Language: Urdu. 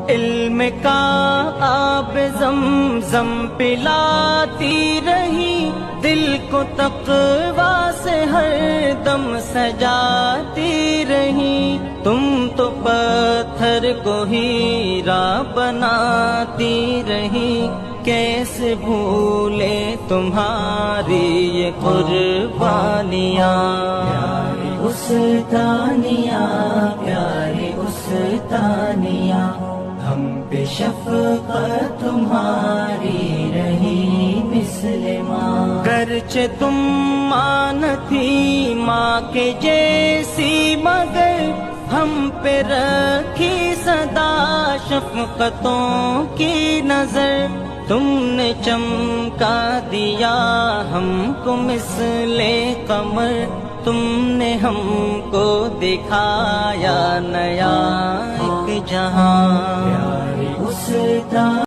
علم کا آب زمزم پلاتی رہی، دل کو تقویٰ سے ہر دم سجاتی رہی، تم تو پتھر کو ہیرا بناتی رہی، کیسے بھولے تمہاری یہ قربانیاں، پیارے استانیہ، پیارے استانیہ، ہم پہ شفقت تمہاری رہی مثل ماں، گرچہ تم ماں نہ تھی ماں کے جیسی، مگر ہم پہ رکھی صدا شفقتوں کی نظر، تم نے چمکا دیا ہم کو مثل قمر، تم نے ہم کو دکھایا نیا ایک جہاں، پیارے استاد